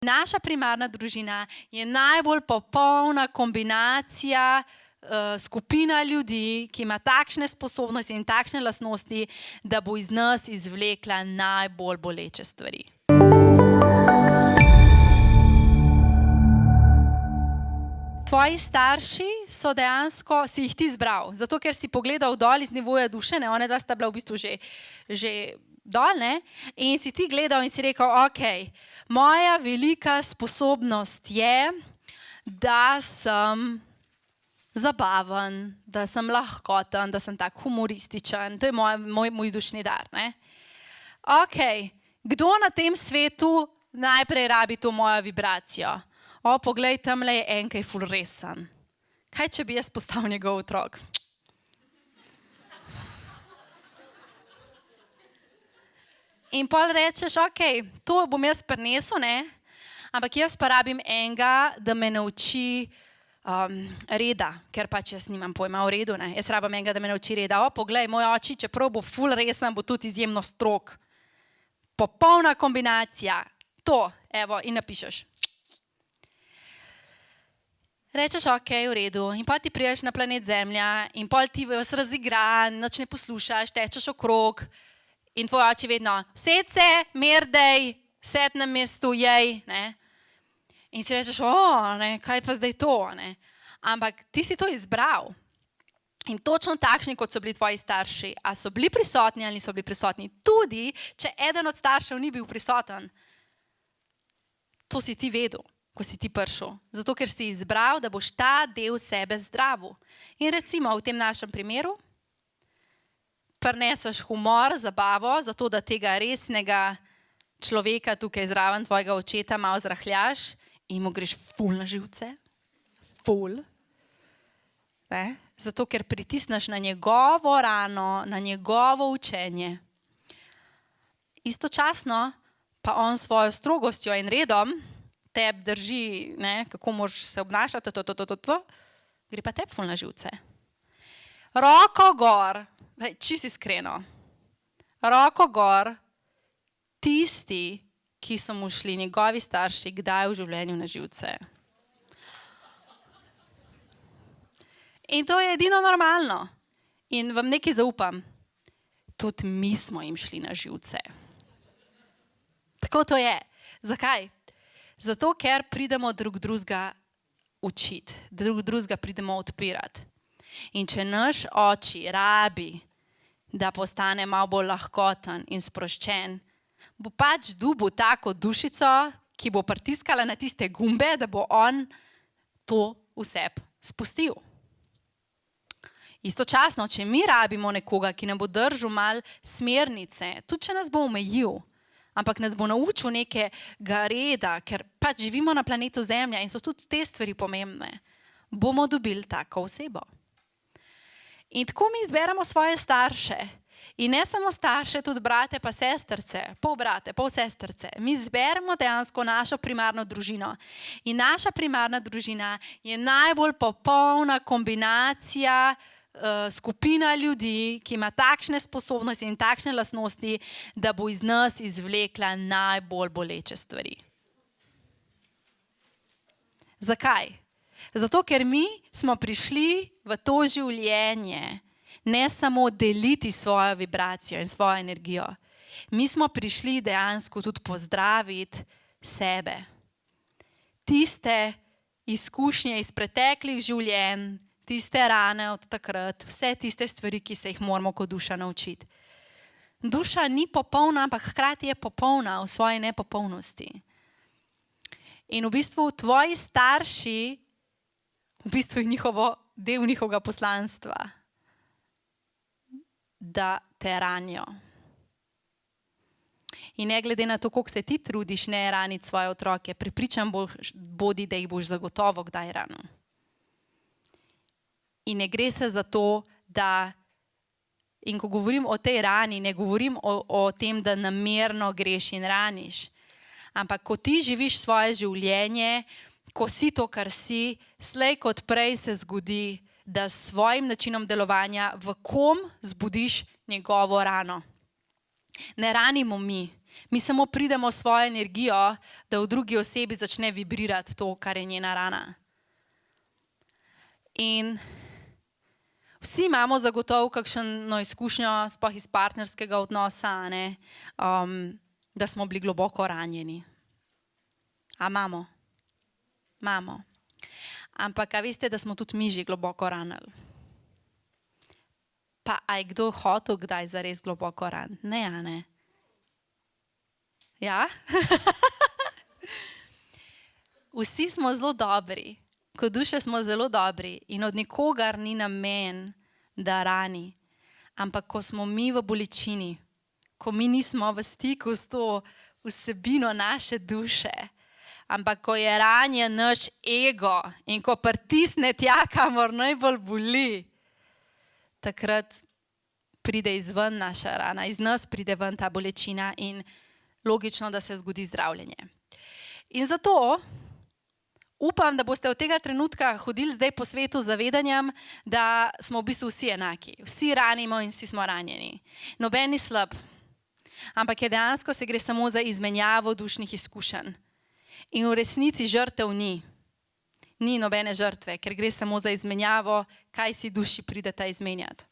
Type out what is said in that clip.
In naša primarna družina je najbolj popolna kombinacija skupina ljudi, ki ima takšne sposobnosti in takšne lastnosti, da bo iz nas izvlekla najbolj boleče stvari. Tvoji starši so dejansko, si jih ti izbral, zato ker si pogledal dol iz nivoja duše, ne, one dva sta bila v bistvu že dol, ne, in si ti gledal in si rekel, ok, moja velika sposobnost je, da sem zabaven, da sem lahkoten, da sem tak humorističen, to je moj dušni dar, ne. Ok, kdo na tem svetu najprej rabi to mojo vibracijo? Poglej, tamle je en, ki je ful resen. Kaj, če bi jaz postal njegov otrok? In pol rečeš, ok, to bom jaz prinesel, ne? Ampak jaz pa rabim enega, da me nauči reda, ker pač jaz nimam pojma o redu, ne? Jaz rabim enega, da me nauči reda. Poglej, moj oči, čeprav bo ful resen, bo tudi izjemno strog. Popolna kombinacija. To, evo, in napišeš. Rečeš, ok, v redu, in pa ti priješ na planet Zemlja in pol ti vas razigra, nič ne poslušaš, tečeš okrog in tvoj oči vedno, sed se, merdej, sed na mestu, jej, ne. In si rečeš, ne, kaj pa zdaj to, ne. Ampak ti si to izbral. In točno takšni, kot so bili tvoji starši, a so bili prisotni ali niso bili prisotni, tudi če eden od staršev ni bil prisoten, to si ti vedel. Ko si ti prišel. Zato, ker si izbral, da boš ta del sebe zdravil. In recimo v tem našem primeru prineseš humor, zabavo, zato da tega resnega človeka tukaj zraven tvojega očeta malo zrahljaš in mu greš ful na živce. Ful. Ne? Zato, ker pritisneš na njegovo rano, na njegovo učenje. Istočasno pa on svojo strogostjo in redom tebi drži, ne, kako moraš se obnašati, gre pa tebi ful na živce. Roko gor, čisto iskreno, roko gor, tisti, ki so mu šli njegovi starši, kdaj v življenju na živce. In to je edino normalno. In vam nekaj zaupam, tudi mi smo jim šli na živce. Tako to je. Zakaj? Zato, ker pridemo drug drugega učiti, drug drugega pridemo odpirati. In če naš oči rabi, da postane malo bolj lahkoten in sproščen, bo pač dobil tako dušico, ki bo pritiskala na tiste gumbe, da bo on to v sebi spustil. Istočasno, če mi rabimo nekoga, ki nam bo držal malo smernice, tudi če nas bo omejil, ampak nas bo naučil nekega reda, ker pač živimo na planetu Zemlja in so tudi te stvari pomembne, bomo dobili tako osebo. In tako mi izberemo svoje starše. In ne samo starše, tudi brate pa sestrce, pol brate, pol sestrce. Mi izberemo dejansko našo primarno družino. In naša primarna družina je najbolj popolna kombinacija skupina ljudi, ki ima takšne sposobnosti in takšne lastnosti, da bo iz nas izvlekla najbolj boleče stvari. Zakaj? Zato, ker mi smo prišli v to življenje ne samo deliti svojo vibracijo in svojo energijo. Mi smo prišli dejansko tudi pozdraviti sebe. Tiste izkušnje iz preteklih življenj, tiste rane od takrat, vse tiste stvari, ki se jih moramo kot duša naučiti. Duša ni popolna, ampak hkrati je popolna v svoji nepopolnosti. In v bistvu tvoji starši, v bistvu je del njihovega poslanstva, da te ranijo. In ne glede na to, koliko se ti trudiš ne raniti svoje otroke, prepričan bodi, da jih boš zagotovo kdaj ranil. In ne gre se za to, da, in ko govorim o tej rani, ne govorim o tem, da namerno greš in raniš, ampak ko ti živiš svoje življenje, ko si to, kar si, slej kot prej se zgodi, da s svojim načinom delovanja v kom zbudiš njegovo rano. Ne ranimo mi. Mi samo pridemo s svojo energijo, da v drugi osebi začne vibrirati to, kar je njena rana. In vsi imamo zagotovo kakšno izkušnjo, sploh iz partnerskega odnosa, ne? Da smo bili globoko ranjeni. A imamo? Imamo. Ampak, a veste, da smo tudi mi že globoko ranili? Pa, a je kdo hotel kdaj zares globoko raniti? Ne, a ne? Ja? Vsi smo zelo dobri, kot duše smo zelo dobri in od nikogar ni namen, da rani. Ampak ko smo mi v bolečini, ko mi nismo v stiku s to vsebino naše duše, ampak ko je ranjen naš ego in ko pritisne tja, kamor najbolj boli, takrat pride izven naša rana, iz nas pride ven ta bolečina in logično, da se zgodi zdravljenje. In zato upam, da boste od tega trenutka hodili zdaj po svetu z zavedanjem, da smo v bistvu vsi enaki. Vsi ranimo in vsi smo ranjeni. Noben ni slab, ampak je dejansko se gre samo za izmenjavo dušnih izkušenj. In v resnici žrtev ni. Ni nobene žrtve, ker gre samo za izmenjavo, kaj si duši prideta izmenjati.